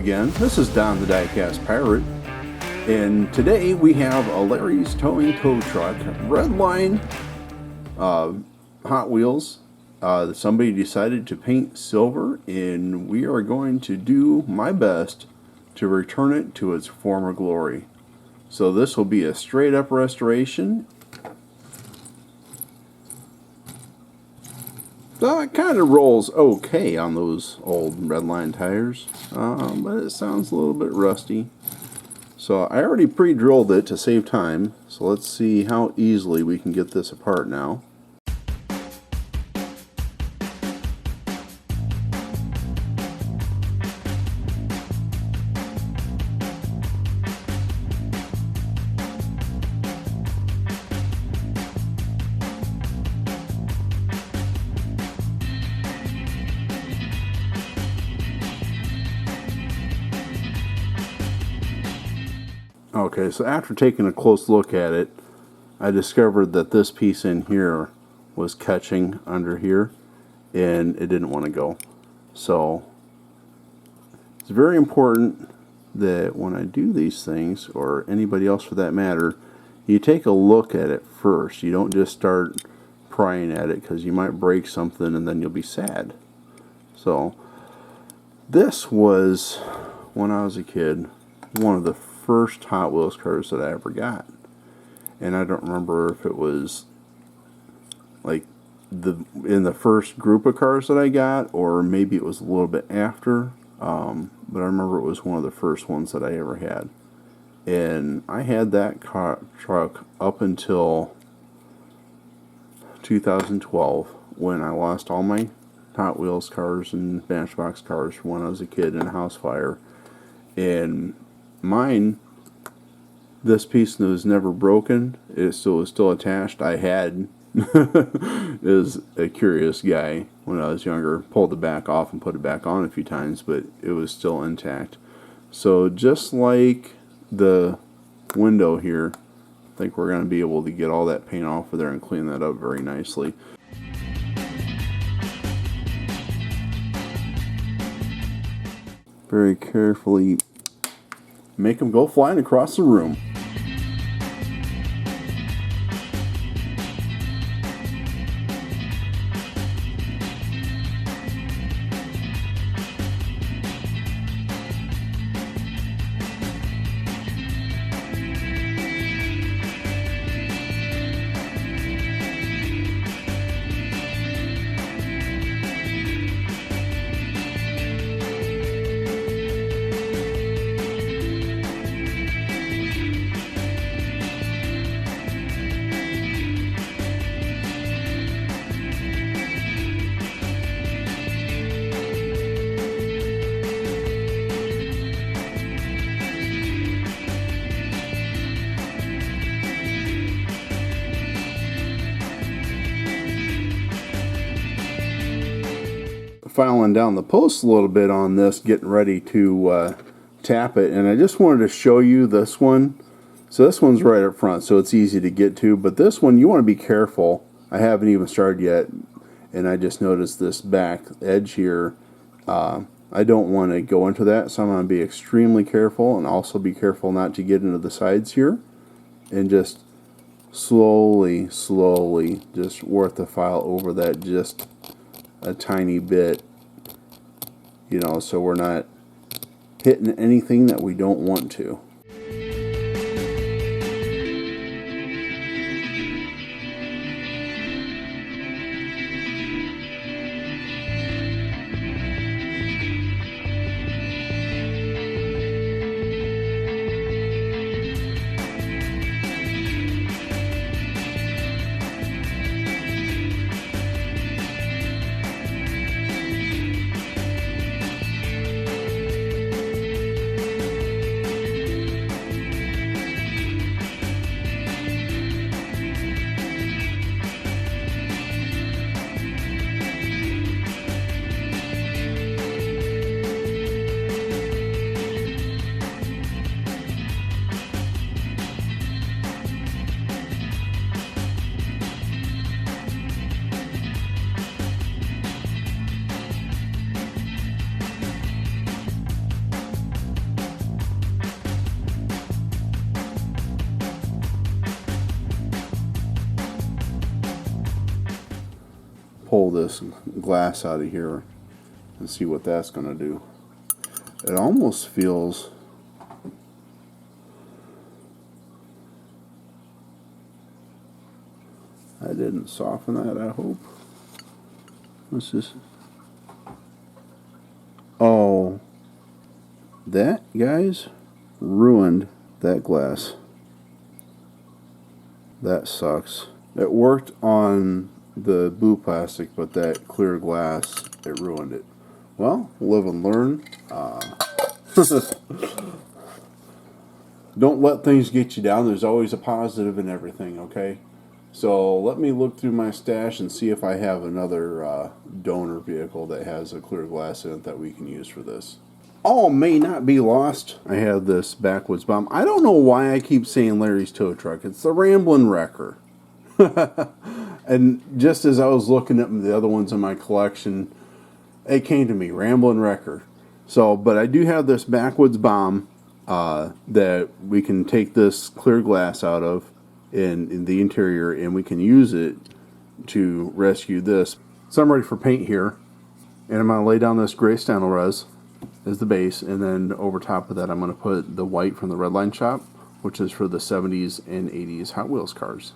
again. This is Don the Diecast Pirate, and today we have a Larry's Towing Tow Truck, Redline Hot Wheels. Somebody decided to paint silver, and we are going to do my best to return it to its former glory. So this will be a straight up restoration. It kind of rolls okay on those old Redline tires, but it sounds a little bit rusty. So I already pre-drilled it to save time, so let's see how easily we can get this apart now. Okay, so after taking a close look at it, I discovered that this piece in here was catching under here, and it didn't want to go. So it's very important that when I do these things, or anybody else for that matter, you take a look at it first. You don't just start prying at it, because you might break something and then you'll be sad. So this was, when I was a kid, one of the first Hot Wheels cars that I ever got, and I don't remember if it was like in the first group of cars that I got, or maybe it was a little bit after, but I remember it was one of the first ones that I ever had, and I had that truck up until 2012 when I lost all my Hot Wheels cars and Matchbox cars from when I was a kid in a house fire. And mine, this piece was never broken. It still was still attached. I had is a curious guy when I was younger. Pulled it back off and put it back on a few times, but it was still intact. So just like the window here, I think we're going to be able to get all that paint off of there and clean that up very nicely. Very carefully make them go flying across the room. Filing down the post a little bit on this, getting ready to tap it, and I just wanted to show you this one. So this one's right up front, so it's easy to get to, but this one you want to be careful. I haven't even started yet, and I just noticed this back edge here. I don't want to go into that, so I'm going to be extremely careful, and also be careful not to get into the sides here, and just slowly just work the file over that just a tiny bit, you know, so we're not hitting anything that we don't want to. pull this glass out of here and see what that's going to do. It almost feels... I didn't soften that, I hope. Let's just... Oh, that, guys, ruined that glass. That sucks. It worked on the blue plastic, but that clear glass, it ruined it. Well, live and learn. Don't let things get you down. There's always a positive in everything, okay? So let me look through my stash and see if I have another donor vehicle that has a clear glass in it that we can use for this. All may not be lost. I have this backwoods bomb. I don't know why I keep saying Larry's tow truck. It's the Ramblin Wrecker. And just as I was looking at the other ones in my collection, it came to me, Ramblin Wrecker. So, but I do have this backwoods bomb that we can take this clear glass out of in the interior, and we can use it to rescue this. So I'm ready for paint here, and I'm going to lay down this gray Stanley as the base, and then over top of that I'm going to put the white from the Redline shop, which is for the 70s and 80s Hot Wheels cars.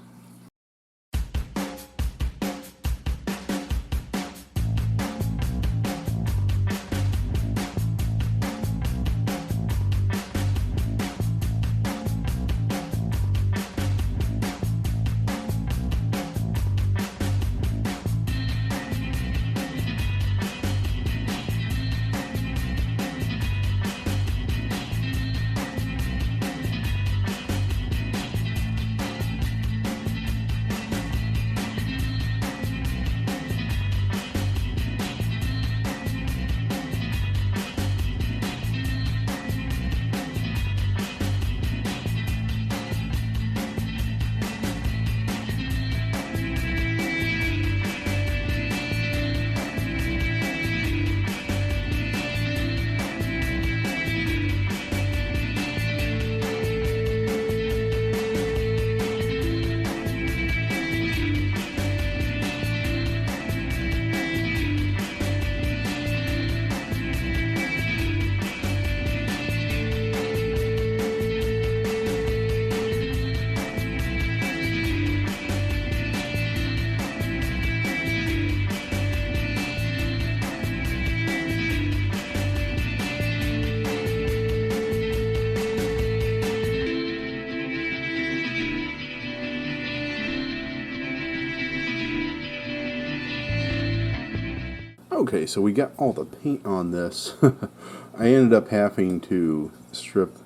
Okay, so we got all the paint on this. I ended up having to strip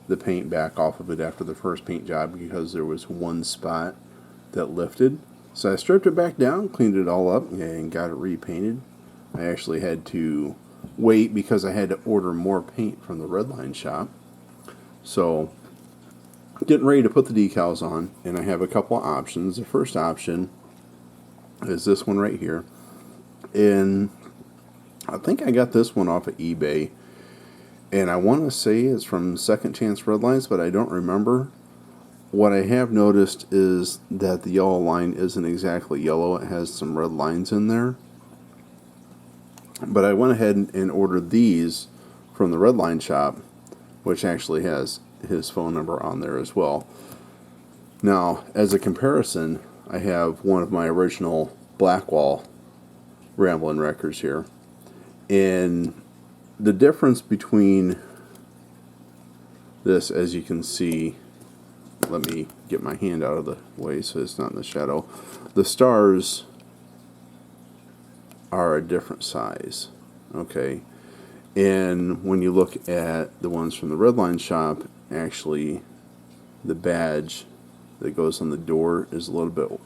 the paint back off of it after the first paint job because there was one spot that lifted. So I stripped it back down, cleaned it all up, and got it repainted. I actually had to wait because I had to order more paint from the Redline shop. So, getting ready to put the decals on, and I have a couple of options. The first option is this one right here. And I think I got this one off of eBay, and I want to say it's from Second Chance Redlines, but I don't remember. What I have noticed is that the yellow line isn't exactly yellow. It has some red lines in there. But I went ahead and ordered these from the Redline shop, which actually has his phone number on there as well. Now, as a comparison, I have one of my original Blackwall Ramblin Wreckers here, and the difference between this, as you can see, let me get my hand out of the way so it's not in the shadow. The stars are a different size, okay, and when you look at the ones from the Redline shop, actually the badge that goes on the door is a little bit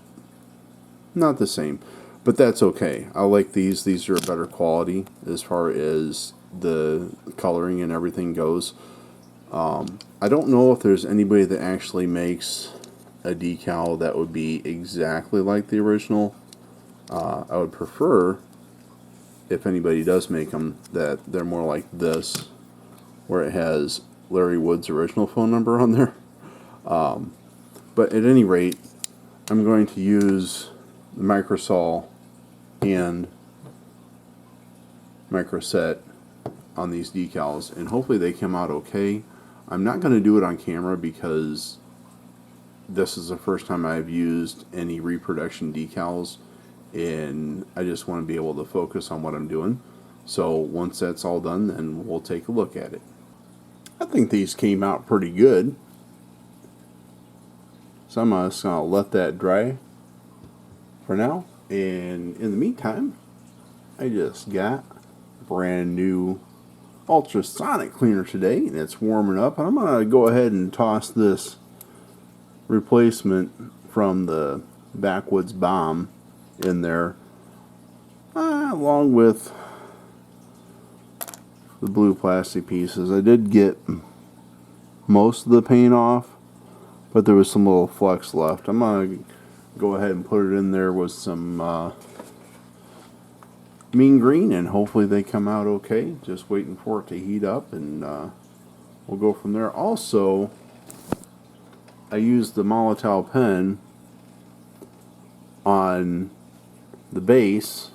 not the same. But that's okay. I like these. These are a better quality as far as the coloring and everything goes. I don't know if there's anybody that actually makes a decal that would be exactly like the original. I would prefer, if anybody does make them, that they're more like this, where it has Larry Wood's original phone number on there. But at any rate, I'm going to use the Microsol hand microset on these decals, and hopefully they come out okay. I'm not going to do it on camera because this is the first time I've used any reproduction decals, and I just want to be able to focus on what I'm doing. So once that's all done, then we'll take a look at it. I think these came out pretty good, so I'm just going to let that dry for now. And in the meantime, I just got a brand new ultrasonic cleaner today, and it's warming up, and I'm going to go ahead and toss this replacement from the Backwoods Bomb in there, along with the blue plastic pieces. I did get most of the paint off, but there was some little flecks left. I'm going to go ahead and put it in there with some mean green, and hopefully they come out okay. Just waiting for it to heat up, and we'll go from there. Also, I used the Molotov pen on the base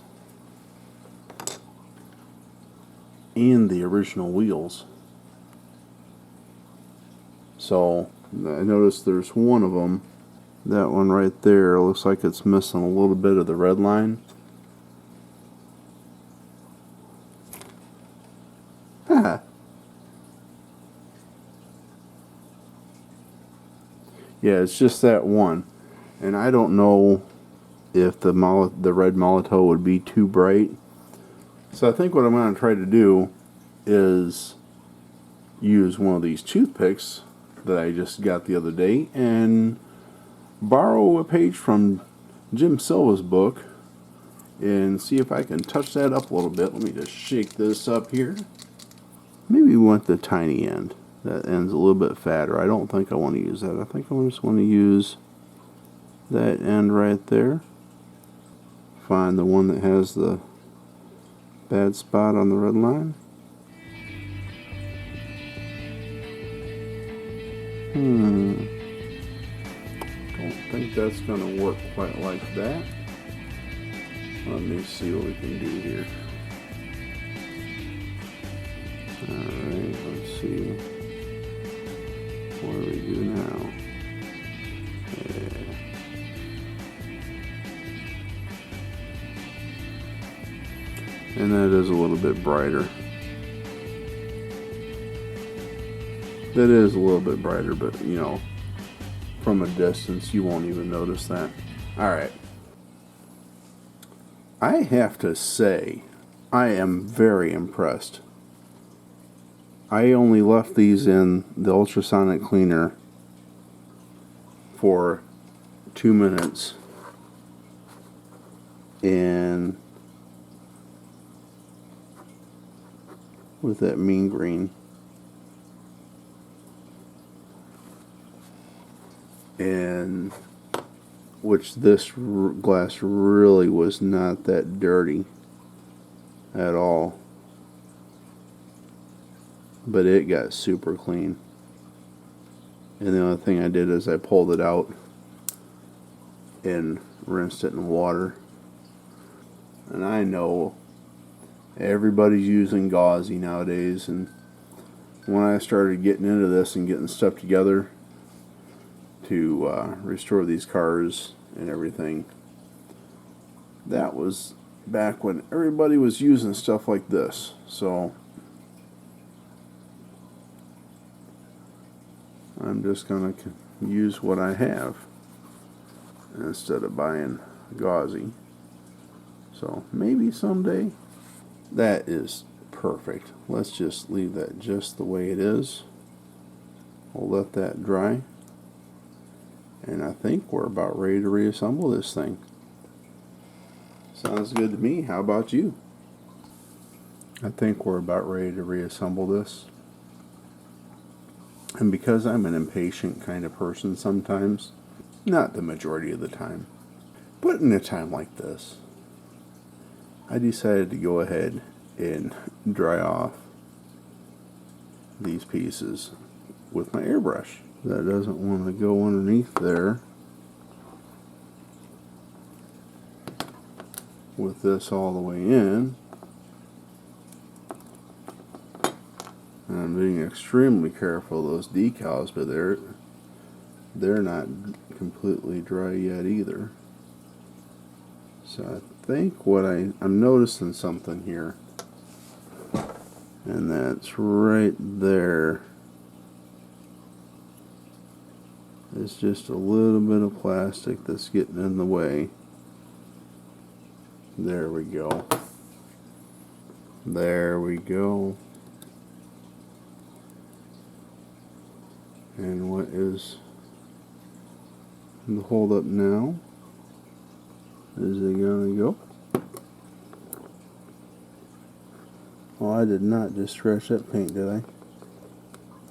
and the original wheels. So I noticed there's one of them, that one right there, looks like it's missing a little bit of the Redline. Yeah, it's just that one, and I don't know if the red Molotov would be too bright. So I think what I'm going to try to do is use one of these toothpicks that I just got the other day and borrow a page from Jim Silva's book and see if I can touch that up a little bit. Let me just shake this up here. Maybe we want the tiny end. That end's a little bit fatter. I don't think I want to use that. I think I just want to use that end right there. Find the one that has the bad spot on the red line. Don't think that's going to work quite like that. Let me see what we can do here. Alright, let's see. What do we do now? Yeah. And that is a little bit brighter. That is a little bit brighter, but you know, from a distance you won't even notice that. Alright. I have to say, I am very impressed. I only left these in the ultrasonic cleaner for 2 minutes, and with that mean green, and which this glass really was not that dirty at all. But it got super clean. And the other thing I did is I pulled it out and rinsed it in water. And I know everybody's using gauzy nowadays, and when I started getting into this and getting stuff together to restore these cars and everything, that was back when everybody was using stuff like this. So I'm just going to use what I have instead of buying gauzy. So maybe someday. That is perfect. Let's just leave that just the way it is. We'll let that dry. And I think we're about ready to reassemble this thing. Sounds good to me. How about you? I think we're about ready to reassemble this. And because I'm an impatient kind of person sometimes, not the majority of the time, but in a time like this, I decided to go ahead and dry off these pieces with my airbrush. That doesn't want to go underneath there. with this all the way in. And I'm being extremely careful of those decals, but they're not completely dry yet either. So I think what I'm noticing something here, and that's right there. It's just a little bit of plastic that's getting in the way. There we go. There we go. And what is the hold up now? Is it gonna go? Oh, I did not just scratch that paint, did I?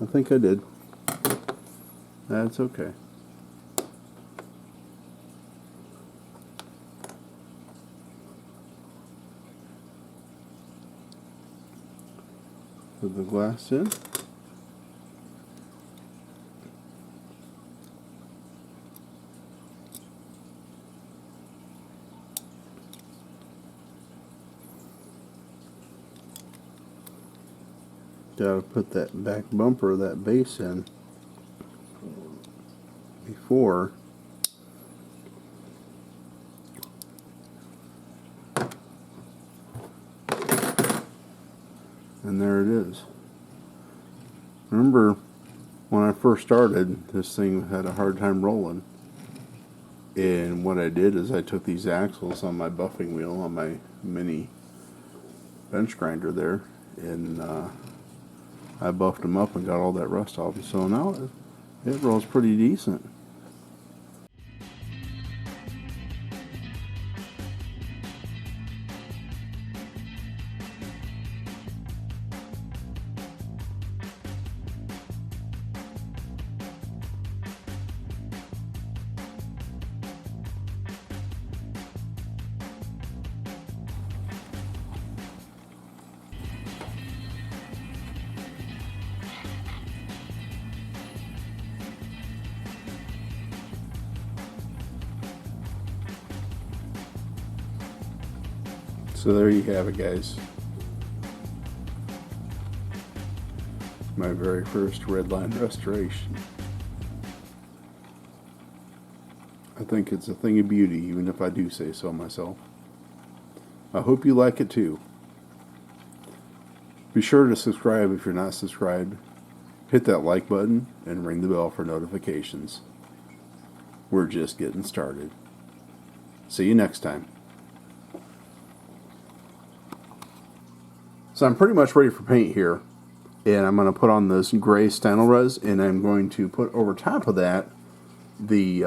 I think I did. That's okay. Put the glass in. Gotta put that back bumper of that base in before. And there it is. Remember when I first started, this thing had a hard time rolling. And what I did is I took these axles on my buffing wheel on my mini bench grinder there, and I buffed them up and got all that rust off. So now it rolls pretty decent. So there you have it, guys. My very first Redline restoration. I think it's a thing of beauty, even if I do say so myself. I hope you like it too. Be sure to subscribe if you're not subscribed. Hit that like button and ring the bell for notifications. We're just getting started. See you next time. So I'm pretty much ready for paint here, and I'm going to put on this gray Stanley res, and I'm going to put over top of that the